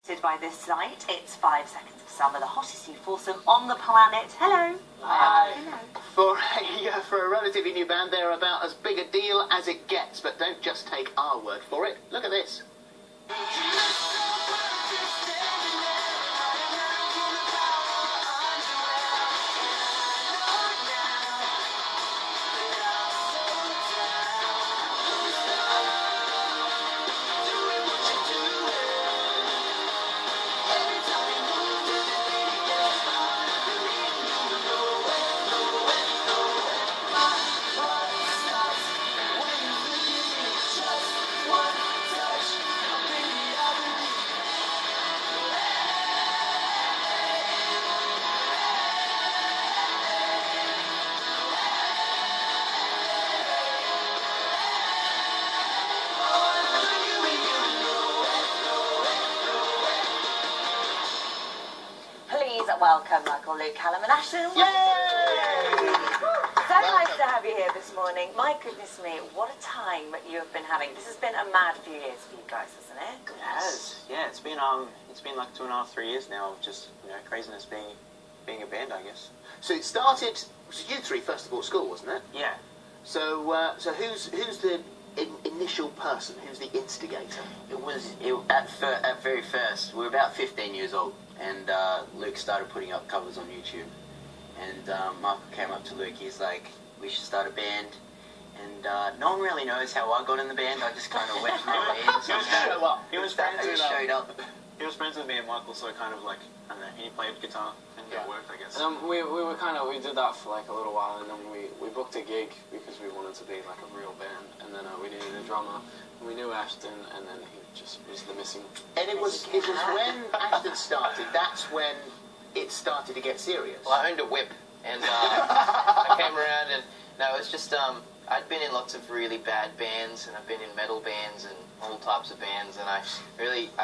By this site, it's 5 seconds of summer, the hottest youth foursome on the planet. Hello. Hi. Hello. For a relatively new band, they're about as big a deal as it gets, but don't just take our word for it. Look at this. Welcome, Michael, Luke, Callum and Ashton. Yay! So nice to have you here this morning. My goodness me, what a time you have been having. This has been a mad few years for you guys, hasn't it? It has. Yeah, it's been like 2.5, 3 years now of just craziness being a band, I guess. So it started. It was you three first of all at school, wasn't it? Yeah. So who's the initial person? Who's the instigator? At very first, we were about 15 years old, and Luke started putting up covers on YouTube. And Michael came up to Luke, he's like, we should start a band. And no one really knows how I got in the band, I just kind of went my way in. He was friends with showed up. He was friends with me and Michael, so kind of like, I don't know, he played guitar and it worked, I guess. And we did that for like a little while, and then we booked a gig because we wanted to be like a real band, and then we needed a drummer, and we knew Ashton, and then he just was the missing. And it was when Ashton started, that's when it started to get serious. Well, I owned a whip, and I came around, and no, it was just, I'd been in lots of really bad bands, and I've been in metal bands and all types of bands, and I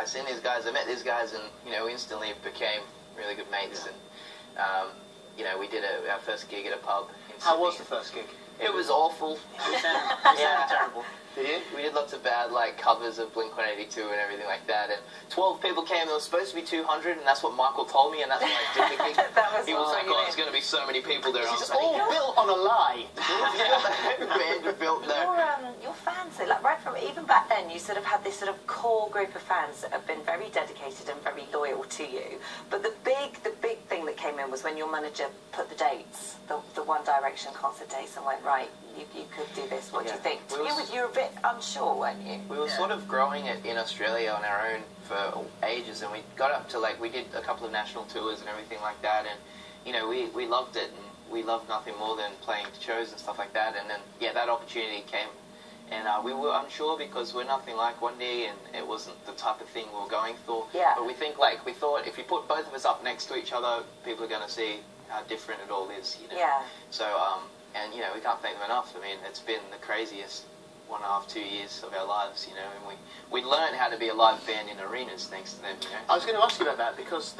seen these guys, I met these guys, and we instantly became really good mates, and we did our first gig at a pub in Sydney. How was the first gig? It was awful. It sounded terrible. Did you? We did lots of bad covers of Blink-182 and everything like that, and 12 people came. There was supposed to be 200, and that's what Michael told me, and that's why I did the gig. He was like, "Oh, there's going to be so many people there." It's all built on a lie. Band built there. Your fans, though, like right from even back then, you sort of had this sort of core group of fans that have been very dedicated and very loyal to you. But the big thing that came in was when your manager put the dates, the One Direction concert dates, and went, right, you could do this. What do you think? To begin with, you were a bit unsure, weren't you? We were sort of growing it in Australia on our own for ages, and we got up to we did a couple of national tours and everything like that, and we loved it, and we loved nothing more than playing shows and stuff like that, and then that opportunity came, and we were unsure because we're nothing like One D, and it wasn't the type of thing we were going for. Yeah. But we thought if you put both of us up next to each other, people are going to see how different it all is. Yeah. So and we can't thank them enough. I mean, it's been the craziest 1.5, 2 years of our lives, and we learned how to be a live band in arenas thanks to them, I was going to ask you about that, because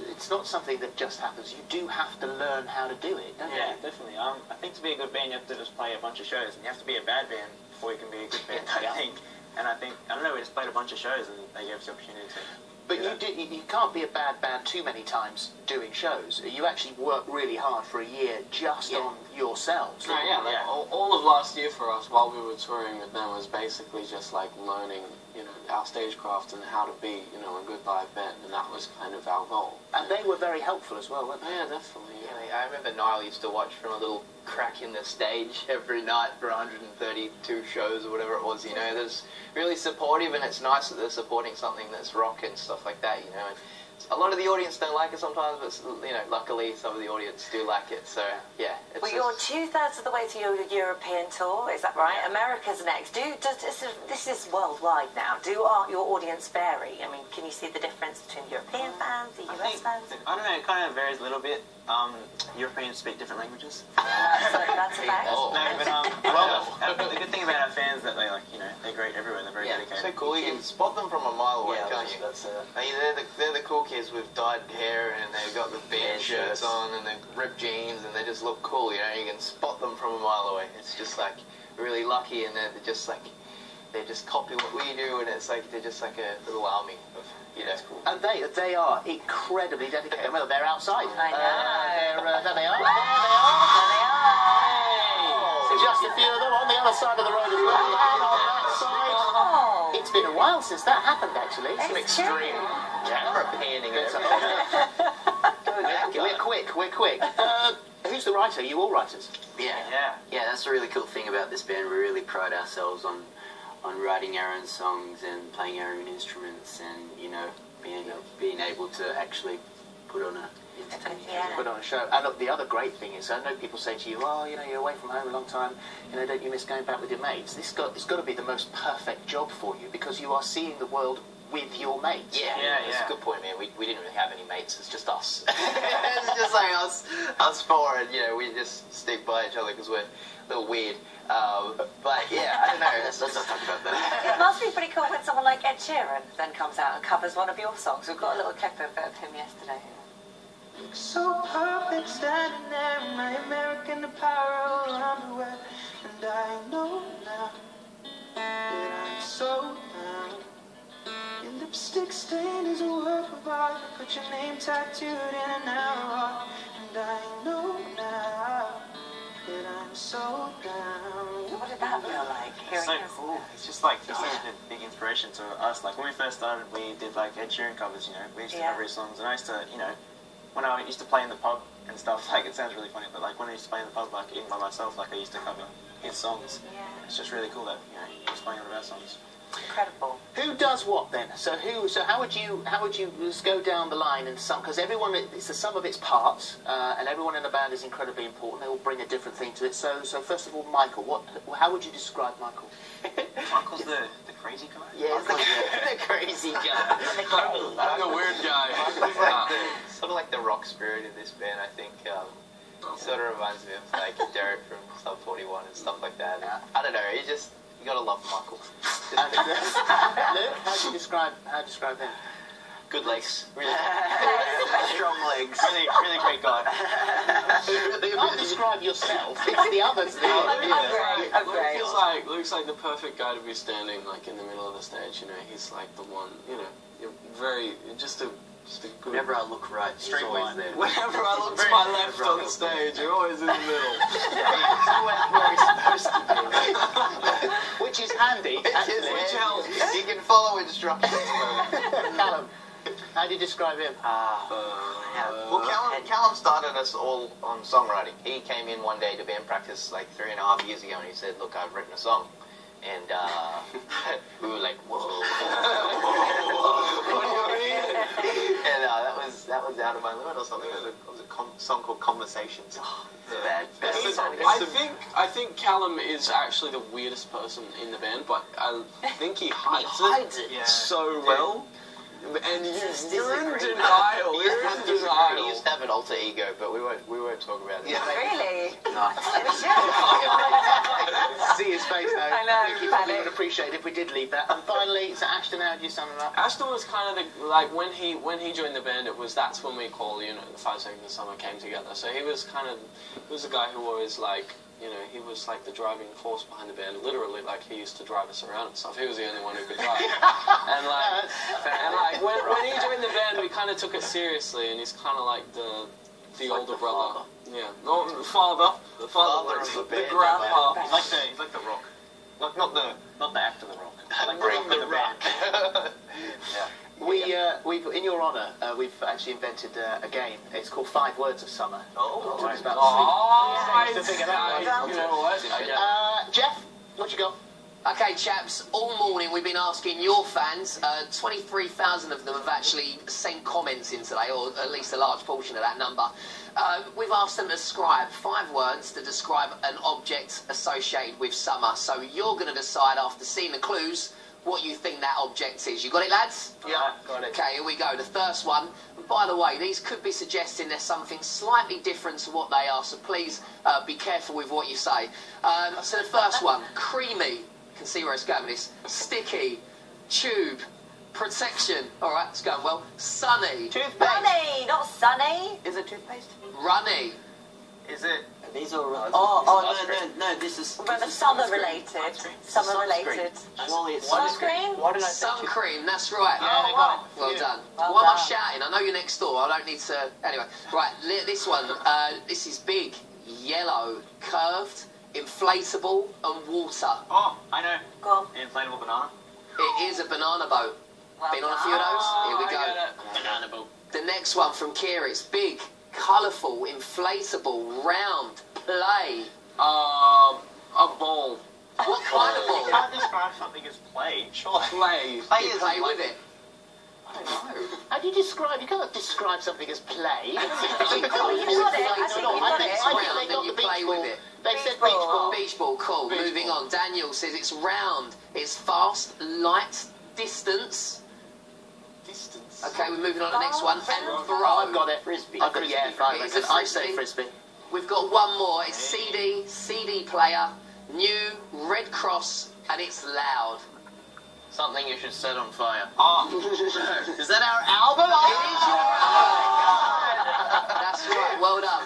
it's not something that just happens. You do have to learn how to do it, don't you? Yeah, definitely. I think to be a good band, you have to just play a bunch of shows, and you have to be a bad band before you can be a good band, I think. And I don't know, we just played a bunch of shows, and they gave us the opportunity to. But you can't be a bad band too many times doing shows. You actually work really hard for a year just on yourselves. No, all of last year for us, while we were touring with them, was basically just like learning, our stagecraft and how to be, a good live band, and that was kind of our goal. And they were very helpful as well, weren't they? Yeah, definitely. Yeah, I remember Niall used to watch from a little crack in the stage every night for 132 shows or whatever it was, They're really supportive, and it's nice that they're supporting something that's rock and stuff like that, And a lot of the audience don't like it sometimes, but, luckily some of the audience do like it, so, yeah. Well, you're 2/3 of the way to your European tour, is that right? Yeah. America's next. This is worldwide now. Do your audience vary? I mean, can you see the difference between European fans, the US fans? I don't know, it kind of varies a little bit. Europeans speak different languages. That's a fact. No, but the good thing about our fans is that they they're great everywhere. They're very dedicated. So cool. You can spot them from a mile away, can't you? That's they're the cool kids with dyed hair, and they've got the band shirts on, and the ripped jeans, and they just look cool. You can spot them from a mile away. It's just really lucky, and they're just they just copy what we do, and it's they're just like a little army of you know. And they are incredibly dedicated. Well, they're outside. I know. There they are. There they are. Just a few of them on the other side of the road as well. And on that side. Oh. It's been a while since that happened, actually. Some extreme camera panning and everything. We're quick. Who's the writer? Are you all writers? Yeah, that's the really cool thing about this band. We really pride ourselves on writing our own songs and playing our own instruments, and being able to actually put on a entertaining show. Put on a show. And look, the other great thing is, I know people say to you, "Oh, you're away from home a long time. Don't you miss going back with your mates?" It's got to be the most perfect job for you, because you are seeing the world with your mates. Yeah, that's a good point, man. We didn't really have any mates. It's just us. It's just like us four, and we just stick by each other because we're a little weird. But yeah, I don't know. Let's not talk about that. It must be pretty cool when someone like Ed Sheeran then comes out and covers one of your songs. We've got a little clip of him yesterday. So perfect, standing there in my American Apparel underwear, and I know now that I'm so down. Your lipstick stain is a work of art. Put your name tattooed in an arrow, and I know now that I'm so down. What did that feel like? It's so cool. It's just like it's such a big inspiration to us. Like when we first started, we did like Ed Sheeran covers. We used to cover his songs, and I used to, when I used to play in the pub and stuff. Like it sounds really funny, but like when I used to play in the pub, like even by myself, like I used to cover his songs. Yeah. It's just really cool that he's playing one of our songs. Incredible. Who does what then? So how would you just go down the line and because everyone, it's the sum of its parts, and everyone in the band is incredibly important. They all bring a different thing to it. So first of all, Michael, how would you describe Michael? Michael's the crazy guy. Yeah, the crazy guy. I'm the weird guy. Sort of like the rock spirit in this band, I think. Sort of reminds me of like Derek from Sub 41 and stuff like that. I don't know. You gotta love Michael. And, Luke, how do you describe him? Good legs. Really strong legs. Really great guy. You can't describe yourself. It's the others. Luke's like the perfect guy to be standing like in the middle of the stage. He's like the one. You're very just a good. Whenever I look right, he's Straight always line. there. Whenever I look to my left on the stage, you're always in the middle. Where he's supposed to be. Which is handy. Which helps. You can follow instructions. Callum, how do you describe him? Well, Callum started us all on songwriting. He came in one day to band practice like 3.5 years ago, and he said, "Look, I've written a song." And we were like, "Whoa!" What do you mean? And that was out of my limit or something. It was a song called Conversations. Oh, bad. I think Callum is actually the weirdest person in the band, but I think he hides it so well. And you're in denial. He used to have an alter ego, but we won't talk about it. Yeah. Really? Nice. See his face now. I know, He probably would appreciate it if we did leave that. And finally, so Ashton, how do you sum him up? Ashton was kind of when he joined the band, that's when we call the 5 Seconds of Summer came together. So he was the guy who always he was like the driving force behind the band. Literally, like he used to drive us around and stuff. He was the only one who could drive. and when he joined the band, we kind of took it seriously, and he's kind of like the older brother. Yeah, no, the father of the band, grandpa. He's like the Rock. Like not the actor The Rock. Like the Rock. Yeah. We've in your honour, we've actually invented a game. It's called 5 Words of Summer. Oh, It's about right. think of that one. You know what? Jeff, what you got? Okay, chaps, all morning we've been asking your fans. 23,000 of them have actually sent comments in today, or at least a large portion of that number. We've asked them to describe 5 words to describe an object associated with summer. So you're going to decide after seeing the clues what you think that object is. You got it, lads? Yeah, got it. Okay, here we go. The first one. And by the way, these could be suggesting there's something slightly different to what they are, so please be careful with what you say. So the first one, creamy. You can see where it's going with this. Sticky. Tube. Protection. All right, it's going well. Sunny. Runny, not sunny. Is it toothpaste? Runny. Is it? These are right. No, this is. Remember, summer related. Summer related. Surely it's Sunscreen? Why did I Sun cream, that's right. Yeah, they got it. Well done. Well Why am I done. shouting? I know you're next door. I don't need to. Anyway, right. This one. This is big, yellow, curved, inflatable, and water. Oh, I know. Go on. Inflatable banana. It is a banana boat. Well Been on a few of those. Here we I go. get it. Banana boat. The next one from Kira. It's big, colourful, inflatable, round, play. A ball. What kind of You ball? can't describe something as play, surely. Play. Play You is play like, with it. I don't know. How do you describe? You can't describe something as play. Oh, you got it. I think you got it. I think round they got and you the beach play ball. with it. They Beach said beach ball. ball. Beach ball, cool. Beach Moving ball. on. Daniel says it's round, it's fast, light, distance. distance. Okay, we're moving on to the next one. And I've throw. got it. Frisbee. I've got it. Yeah, fine. It is a I say frisbee. frisbee. We've got one more. It's CD player, new, Red Cross, and it's loud. Something you should set on fire. Oh, Is that our album? It is your That's right. Well done.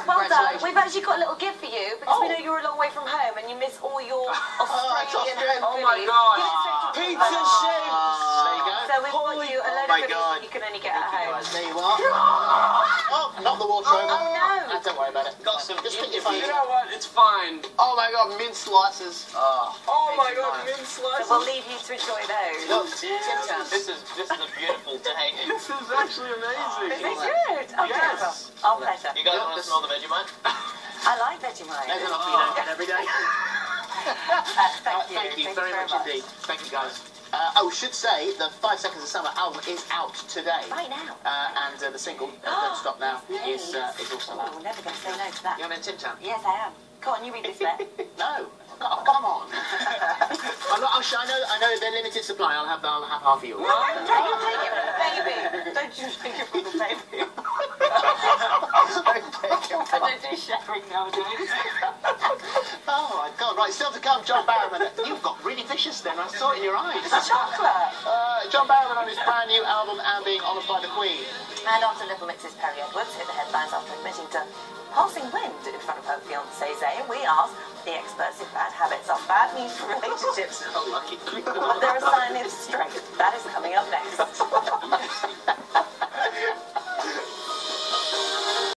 Well done. Congratulations. We've actually got a little gift for you because we know you're a long way from home and you miss all your Australian home Oh my goodies. God. Give it straight to Pizza Pizza. shapes. There you go. So we've got you a load my of goodies God. that you can only get at home. There you are. Oh, not the wardrobe. Oh, no. Don't worry about it. Got some Just put your You phone. know what? It's fine. Oh my God, mint slices. Oh my God, mint So slices. we'll leave you to enjoy those. Look, Tim Tam. this is a beautiful day. This is actually amazing. Is it good? Oh, Yes. good. Our pleasure. You guys want to smell the Vegemite? I like Vegemite. There's an offer you don't get every day. Thank you. Thank you very much indeed. Thank you, guys. I should say the 5 Seconds of Summer album is out today. Right now. And the single, Don't Stop Now, is also Oh, out. never going to say no to that. You're in Tim Tam? Yes, I am. Go on, you read this bit. No. Oh, come on. I know they're limited supply. I'll have half of yours. Don't you take it from the baby. Don't you take it from the baby. I don't do sharing nowadays. Oh my God! Right, still to come, John Barrowman. You've got really vicious then. I saw it in your eyes. It's chocolate. John Barrowman on his brand new album and being honoured by the Queen. And after Little Mix's Perry Edwards hit the headlines after admitting to passing wind in front of her fiancé Zayn, we asked the experts if bad habits are bad news for relationships. Oh, lucky. But they're a sign of strength. Bad